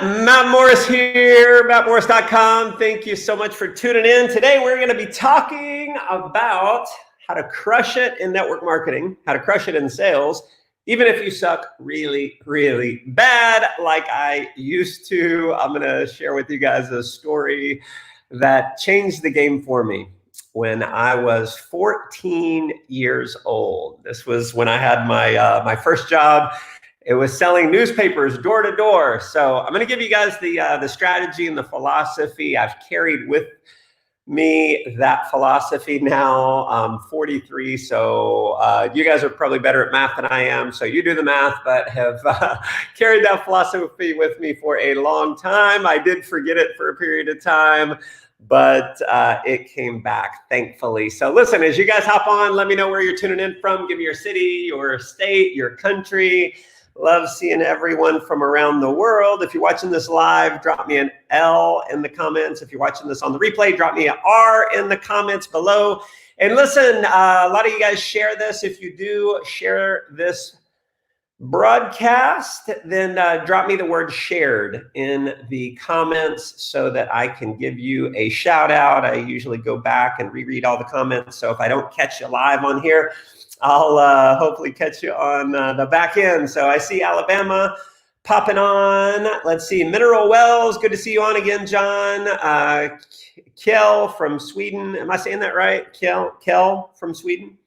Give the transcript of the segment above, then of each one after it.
Matt Morris here, mattmorris.com. Thank you so much for tuning in. Today, we're going to be talking about how to crush it in network marketing, how to crush it in sales, even if you suck really, really bad like I used to. I'm going to share with you guys a story that changed the game for me when I was 14 years old. This was when I had my first job. It was selling newspapers door to door. So I'm going to give you guys the strategy and the philosophy. I've carried with me that philosophy now. I'm 43, so you guys are probably better at math than I am. So you do the math, but have carried that philosophy with me for a long time. I did forget it for a period of time, but it came back, thankfully. So listen, as you guys hop on, let me know where you're tuning in from. Give me your city, your state, your country. Love seeing everyone from around the world. If you're watching this live, drop me an L in the comments. If you're watching this on the replay, drop me an R in the comments below. And listen, a lot of you guys share this. If you do share this broadcast, then drop me the word shared in the comments so that I can give you a shout out. I usually go back and reread all the comments. So if I don't catch you live on here, I'll hopefully catch you on the back end. So I see Alabama popping on. Let's see, Mineral Wells. Good to see you on again, John. Kjell from Sweden. Am I saying that right? Kjell from Sweden.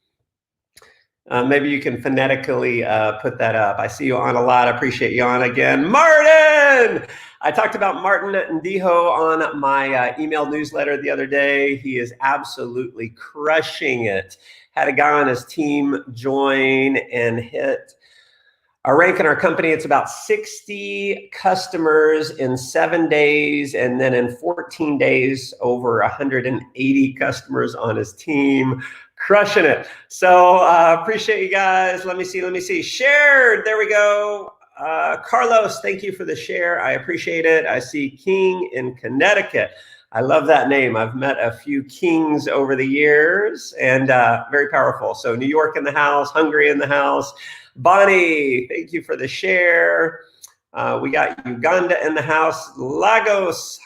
Maybe you can phonetically put that up. I see you on a lot. I appreciate you on again. Martin! I talked about Martin Ndiho on my email newsletter the other day. He is absolutely crushing it. Had a guy on his team join and hit our rank in our company. It's about 60 customers in 7 days. And then in 14 days, over 180 customers on his team. Crushing it. So appreciate you guys. Let me see. Shared. There we go. Carlos, thank you for the share. I appreciate it. I see King in Connecticut. I love that name. I've met a few kings over the years and very powerful. So New York in the house, Hungary in the house. Bonnie, thank you for the share. We got Uganda in the house. Lagos,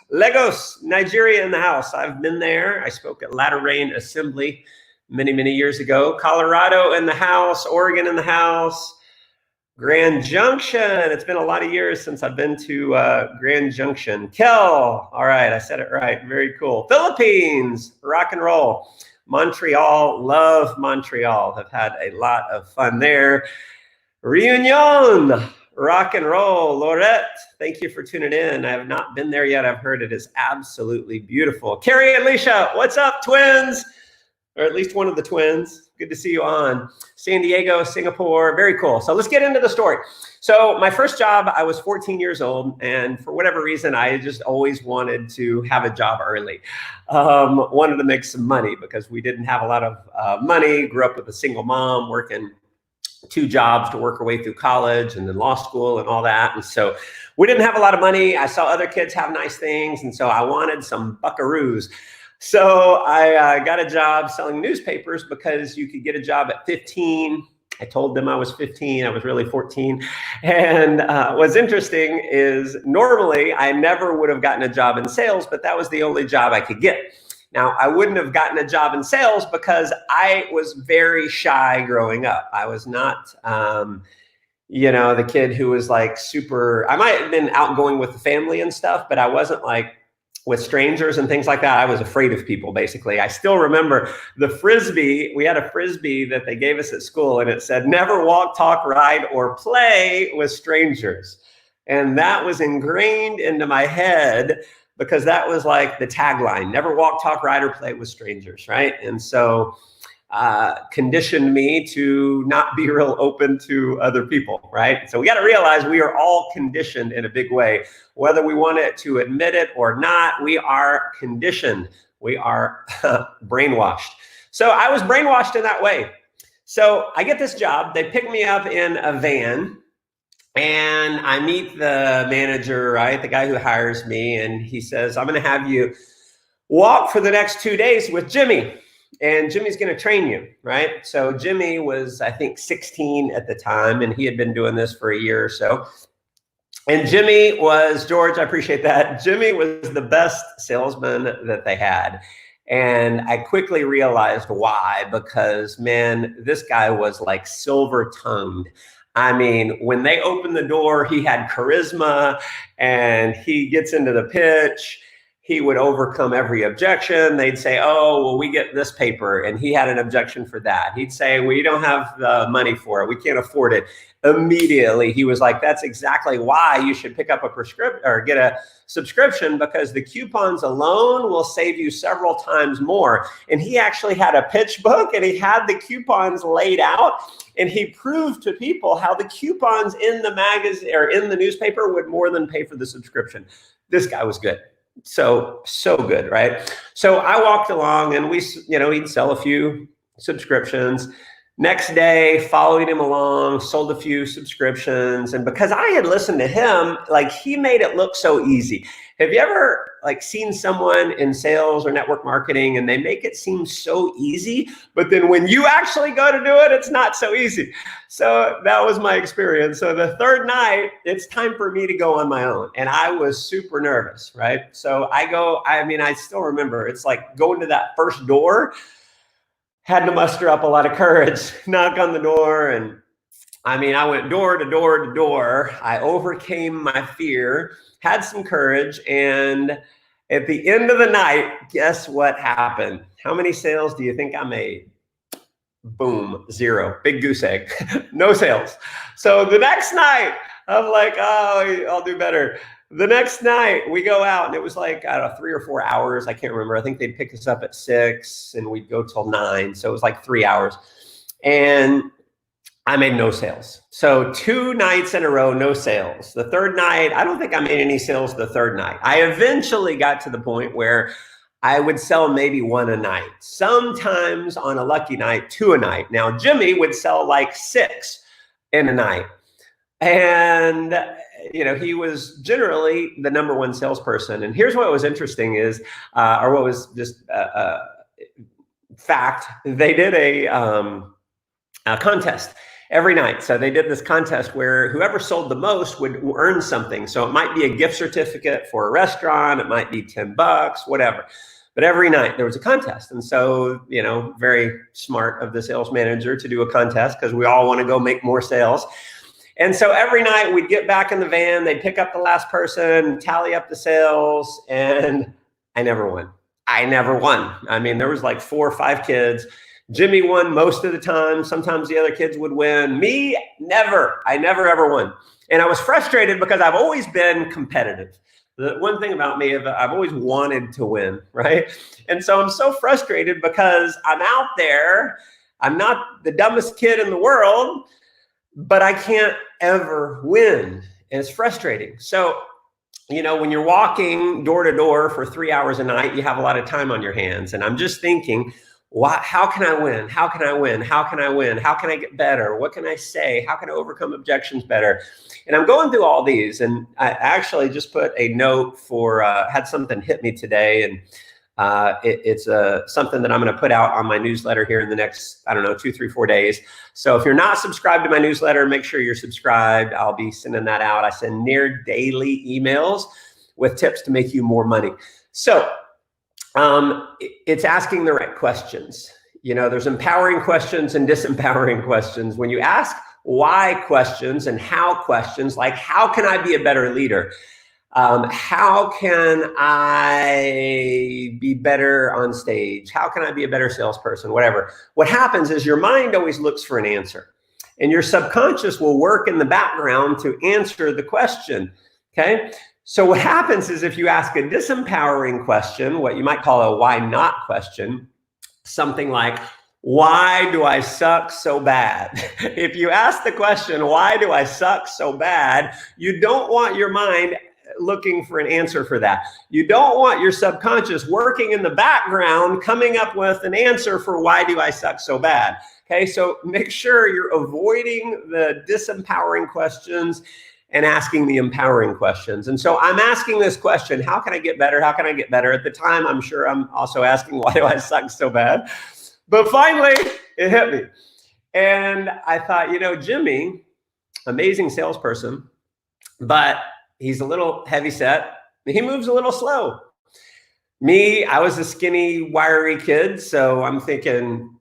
Nigeria in the house. I've been there. I spoke at Latter Rain Assembly many, many years ago. Colorado in the house. Oregon in the house. Grand Junction. It's been a lot of years since I've been to Grand Junction. Kel. All right, I said it right. Very cool. Philippines. Rock and roll. Montreal. Love Montreal. Have had a lot of fun there. Reunion. Rock and roll. Lorette. Thank you for tuning in. I have not been there yet. I've heard it is absolutely beautiful. Carrie and Alicia. What's up, twins? Or at least one of the twins. Good to see you on. San Diego, Singapore, very cool. So let's get into the story. So my first job, I was 14 years old, and for whatever reason, I just always wanted to have a job early. Wanted to make some money because we didn't have a lot of money. Grew up with a single mom, working 2 jobs to work her way through college and then law school and all that. And so we didn't have a lot of money. I saw other kids have nice things, and so I wanted some buckaroos. So I got a job selling newspapers because you could get a job at 15. I told them I was 15. I was really 14. And what's interesting is normally I never would have gotten a job in sales, but that was the only job I could get. Now, I wouldn't have gotten a job in sales because I was very shy growing up. I was not, the kid who was like super, I might have been outgoing with the family and stuff, but I wasn't like, with strangers and things like that. I was afraid of people, basically. I still remember the Frisbee. We had a Frisbee that they gave us at school, and it said, never walk, talk, ride, or play with strangers. And that was ingrained into my head because that was like the tagline, never walk, talk, ride, or play with strangers, right? And so conditioned me to not be real open to other people, right? So we got to realize we are all conditioned in a big way. Whether we want it to admit it or not, we are conditioned. We are brainwashed. So I was brainwashed in that way. So I get this job. They pick me up in a van and I meet the manager, right? The guy who hires me. And he says, I'm going to have you walk for the next 2 days with Jimmy. And Jimmy's going to train you, right? So Jimmy was, I think, 16 at the time, and he had been doing this for a year or so. And Jimmy was, George, I appreciate that. Jimmy was the best salesman that they had. And I quickly realized why, because man, this guy was like silver tongued. I mean, when they opened the door, he had charisma and he gets into the pitch. He would overcome every objection. They'd say, oh, well, we get this paper. And he had an objection for that. He'd say, we don't have the money for it. We can't afford it. Immediately, he was like, that's exactly why you should pick up a prescription or get a subscription, because the coupons alone will save you several times more. And he actually had a pitch book and he had the coupons laid out. And he proved to people how the coupons in the magazine or in the newspaper would more than pay for the subscription. This guy was good. So good, right? So I walked along and he'd sell a few subscriptions. Next day, following him along, sold a few subscriptions. And because I had listened to him, like he made it look so easy. Have you ever like seen someone in sales or network marketing and they make it seem so easy, but then when you actually go to do it, it's not so easy? So that was my experience. So the third night, it's time for me to go on my own. And I was super nervous, right? So I still remember, it's like going to that first door. Had to muster up a lot of courage, knock on the door. And I went door to door to door. I overcame my fear, had some courage. And at the end of the night, guess what happened? How many sales do you think I made? Boom, 0, big goose egg, no sales. So the next night, I'm like, oh, I'll do better. The next night we go out and it was like, I don't know, 3 or 4 hours. I can't remember. I think they'd pick us up at 6 and we'd go till 9. So it was like 3 hours and I made no sales. So 2 nights in a row, no sales. The third night, I don't think I made any sales the third night. I eventually got to the point where I would sell maybe 1 a night. Sometimes on a lucky night, 2 a night. Now Jimmy would sell like 6 in a night. And he was generally the #1 salesperson. And here's what was interesting is, or what was just fact, they did a contest every night. So they did this contest where whoever sold the most would earn something. So it might be a gift certificate for a restaurant. It might be $10, whatever. But every night there was a contest. And so, very smart of the sales manager to do a contest because we all want to go make more sales. And so every night we'd get back in the van, they'd pick up the last person, tally up the sales, and I never won. There was like 4 or 5 kids. Jimmy won most of the time. Sometimes the other kids would win. Me, never. I never, ever won. And I was frustrated because I've always been competitive. The one thing about me is I've always wanted to win, right? And so I'm so frustrated because I'm out there. I'm not the dumbest kid in the world, but I can't ever win. And it's frustrating. So, when you're walking door to door for 3 hours a night, you have a lot of time on your hands. And I'm just thinking, how can I win? How can I win? How can I win? How can I get better? What can I say? How can I overcome objections better? And I'm going through all these. And I actually just put a note for, had something hit me today. And it's something that I'm going to put out on my newsletter here in the next, 2, 3, 4 days. So if you're not subscribed to my newsletter, make sure you're subscribed. I'll be sending that out. I send near daily emails with tips to make you more money. So it's asking the right questions. There's empowering questions and disempowering questions. When you ask why questions and how questions, like how can I be a better leader? How can I be better on stage? How can I be a better salesperson? Whatever. What happens is your mind always looks for an answer, and your subconscious will work in the background to answer the question. Okay. So what happens is if you ask a disempowering question, what you might call a why not question, something like, why do I suck so bad? If you ask the question, why do I suck so bad? You don't want your mind looking for an answer for that. You don't want your subconscious working in the background, coming up with an answer for why do I suck so bad? Okay, so make sure you're avoiding the disempowering questions and asking the empowering questions. And so I'm asking this question, how can I get better? How can I get better? At the time, I'm sure I'm also asking, why do I suck so bad? But finally, it hit me. And I thought, Jimmy, amazing salesperson, but he's a little heavy set. He moves a little slow. Me, I was a skinny, wiry kid, so I'm thinking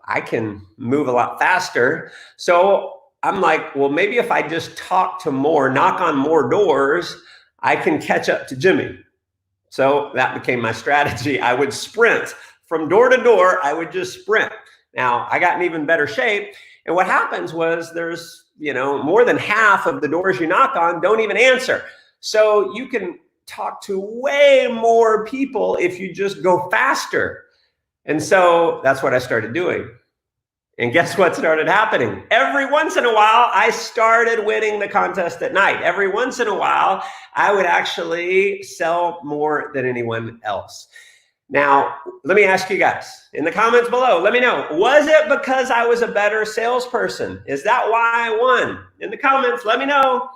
I can move a lot faster. So I'm like, well, maybe if I just talk to more, knock on more doors, I can catch up to Jimmy. So that became my strategy. I would sprint from door to door. I would just sprint. Now I got in even better shape. And what happens was there's, more than half of the doors you knock on don't even answer. So you can talk to way more people if you just go faster. And so that's what I started doing. And guess what started happening? Every once in a while, I started winning the contest at night. Every once in a while, I would actually sell more than anyone else. Now, let me ask you guys in the comments below, let me know, was it because I was a better salesperson? Is that why I won? In the comments, let me know.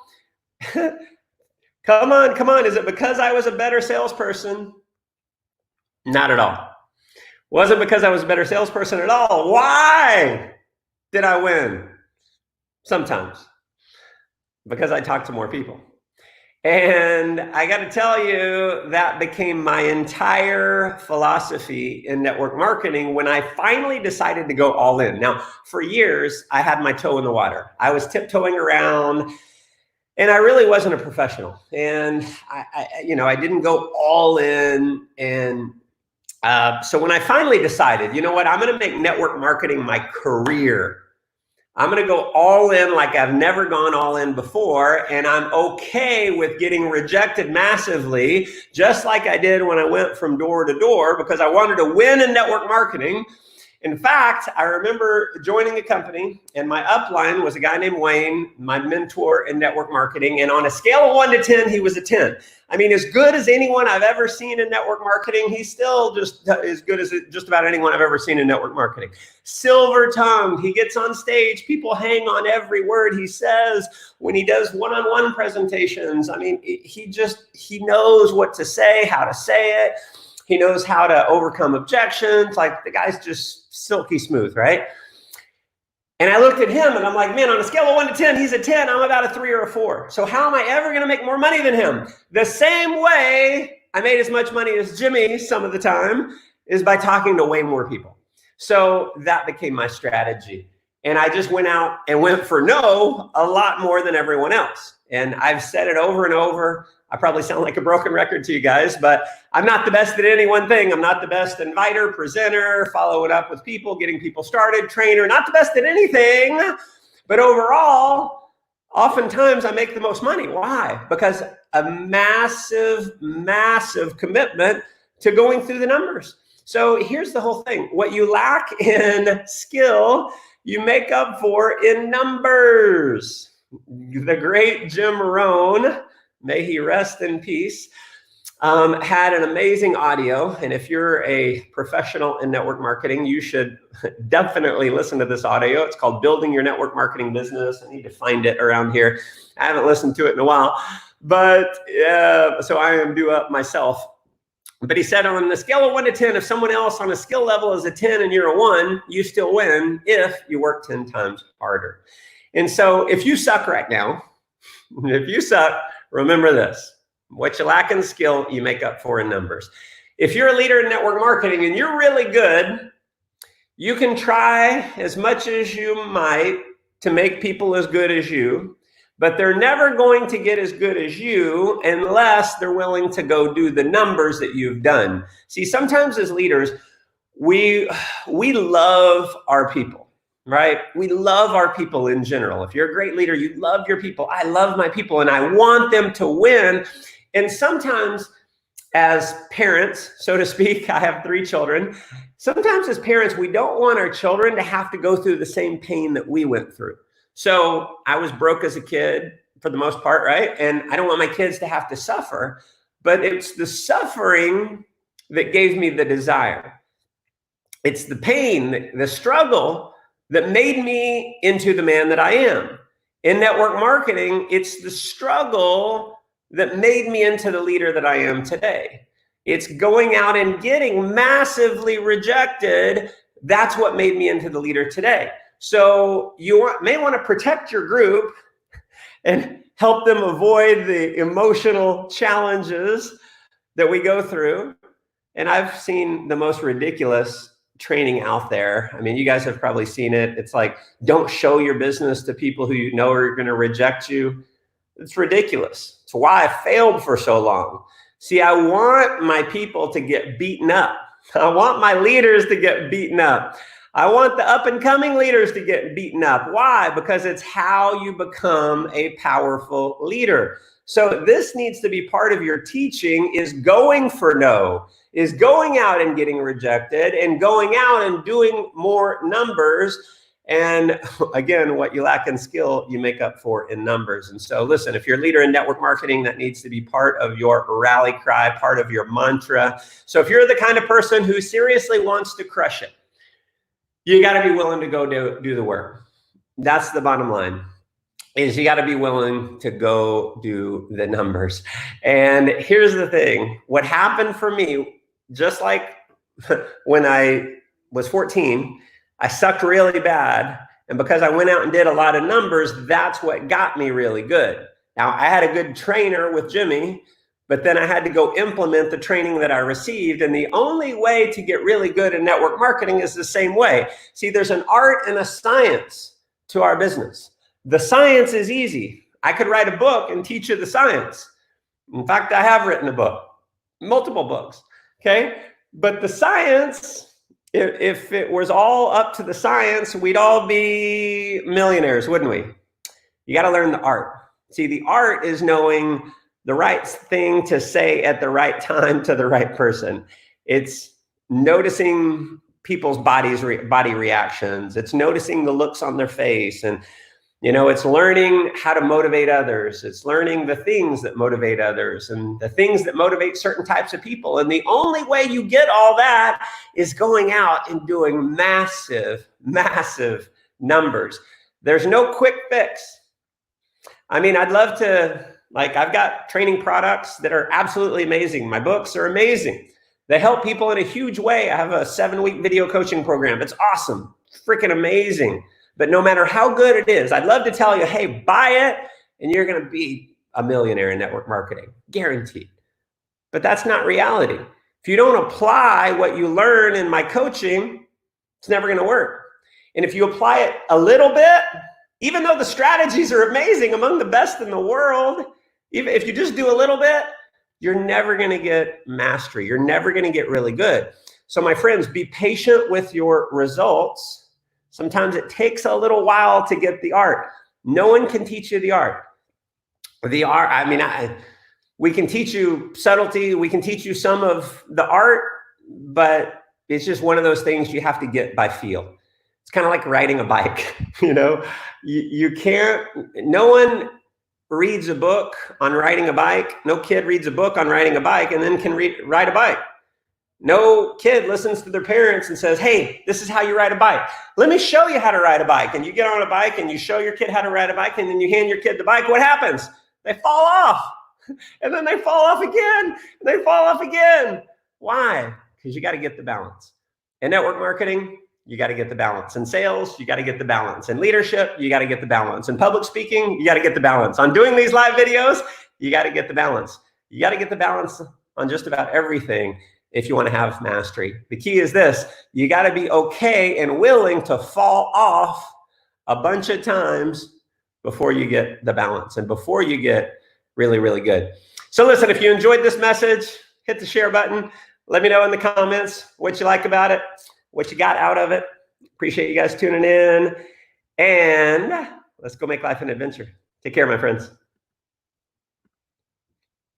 Come on. Is it because I was a better salesperson? Not at all. Wasn't because I was a better salesperson at all. Why did I win? Sometimes. Because I talked to more people. And I got to tell you, that became my entire philosophy in network marketing when I finally decided to go all in. Now, for years, I had my toe in the water. I was tiptoeing around. And I really wasn't a professional. And I didn't go all in. And so when I finally decided, you know what, I'm going to make network marketing my career. I'm going to go all in like I've never gone all in before. And I'm okay with getting rejected massively, just like I did when I went from door to door, because I wanted to win in network marketing. In fact, I remember joining a company and my upline was a guy named Wayne, my mentor in network marketing. And on a scale of 1 to 10, he was a 10. I mean, as good as anyone I've ever seen in network marketing, he's still just as good as just about anyone I've ever seen in network marketing. Silver-tongued, he gets on stage, people hang on every word he says when he does one-on-one presentations. I mean, he knows what to say, how to say it. He knows how to overcome objections. Like, the guy's just silky smooth, right? And I looked at him and I'm like, man, on a scale of 1 to 10, he's a 10. I'm about a 3 or a 4. So how am I ever going to make more money than him? The same way I made as much money as Jimmy some of the time is by talking to way more people. So that became my strategy. And I just went out and went for no a lot more than everyone else. And I've said it over and over. I probably sound like a broken record to you guys, but I'm not the best at any one thing. I'm not the best inviter, presenter, following up with people, getting people started, trainer, not the best at anything. But overall, oftentimes I make the most money. Why? Because a massive, massive commitment to going through the numbers. So here's the whole thing. What you lack in skill, you make up for in numbers. The great Jim Rohn, may he rest in peace, had an amazing audio. And if you're a professional in network marketing, you should definitely listen to this audio. It's called Building Your Network Marketing Business. I need to find it around here. I haven't listened to it in a while, but so I am due up myself. But he said, on the scale of 1 to 10, if someone else on a skill level is a 10 and you're a 1, you still win if you work 10 times harder. And so if you suck right now, remember this: what you lack in skill, you make up for in numbers. If you're a leader in network marketing and you're really good, you can try as much as you might to make people as good as you, but they're never going to get as good as you unless they're willing to go do the numbers that you've done. See, sometimes as leaders, we love our people. Right? We love our people in general. If you're a great leader, you love your people. I love my people and I want them to win. And sometimes as parents, so to speak, I have 3 children. Sometimes as parents, we don't want our children to have to go through the same pain that we went through. So I was broke as a kid for the most part, right? And I don't want my kids to have to suffer, but it's the suffering that gave me the desire. It's the pain, the struggle that made me into the man that I am. In network marketing, it's the struggle that made me into the leader that I am today. It's going out and getting massively rejected. That's what made me into the leader today. So you may want to protect your group and help them avoid the emotional challenges that we go through. And I've seen the most ridiculous training out there. I mean, you guys have probably seen it. It's like, don't show your business to people who you know are going to reject you. It's ridiculous. It's why I failed for so long. See, I want my people to get beaten up. I want my leaders to get beaten up. I want the up and coming leaders to get beaten up. Why? Because it's how you become a powerful leader. So this needs to be part of your teaching, is going for no, is going out and getting rejected and going out and doing more numbers. And again, what you lack in skill, you make up for in numbers. And so listen, if you're a leader in network marketing, that needs to be part of your rally cry, part of your mantra. So if you're the kind of person who seriously wants to crush it, you got to be willing to go do the work. That's the bottom line, is you got to be willing to go do the numbers. And here's the thing. What happened for me, just like when I was 14, I sucked really bad. And because I went out and did a lot of numbers, that's what got me really good. Now, I had a good trainer with Jimmy, but then I had to go implement the training that I received. And the only way to get really good in network marketing is the same way. See, there's an art and a science to our business. The science is easy. I could write a book and teach you the science. In fact, I have written a book, multiple books, okay? But the science, if it was all up to the science, we'd all be millionaires, wouldn't we? You got to learn the art. See, the art is knowing the right thing to say at the right time to the right person. It's noticing people's body reactions. It's noticing the looks on their face. And, you know, it's learning how to motivate others. It's learning the things that motivate others and the things that motivate certain types of people. And the only way you get all that is going out and doing massive, massive numbers. There's no quick fix. I mean, I'd love to, like, I've got training products that are absolutely amazing. My books are amazing. They help people in a huge way. I have a 7-week video coaching program. It's awesome, freaking amazing. But no matter how good it is, I'd love to tell you, hey, buy it and you're going to be a millionaire in network marketing, guaranteed. But that's not reality. If you don't apply what you learn in my coaching, it's never going to work. And if you apply it a little bit, even though the strategies are amazing, among the best in the world, even if you just do a little bit, you're never going to get mastery. You're never going to get really good. So my friends, be patient with your results. Sometimes it takes a little while to get the art. No one can teach you the art. The art, I mean, we can teach you subtlety. We can teach you some of the art, but it's just one of those things you have to get by feel. It's kind of like riding a bike, you know, you can't, no one reads a book on riding a bike. No kid reads a book on riding a bike and then can ride a bike. No kid listens to their parents and says, hey, this is how you ride a bike. Let me show you how to ride a bike. And you get on a bike and you show your kid how to ride a bike and then you hand your kid the bike. What happens? They fall off. And then they fall off again. And they fall off again. Why? Because you got to get the balance. In network marketing, you got to get the balance. In sales, you got to get the balance. In leadership, you got to get the balance. In public speaking, you got to get the balance. On doing these live videos, you got to get the balance. You got to get the balance on just about everything if you want to have mastery. The key is this: you got to be okay and willing to fall off a bunch of times before you get the balance and before you get really, really good. So listen, if you enjoyed this message, hit the share button. Let me know in the comments what you like about it, what you got out of it. Appreciate you guys tuning in. And let's go make life an adventure. Take care, my friends.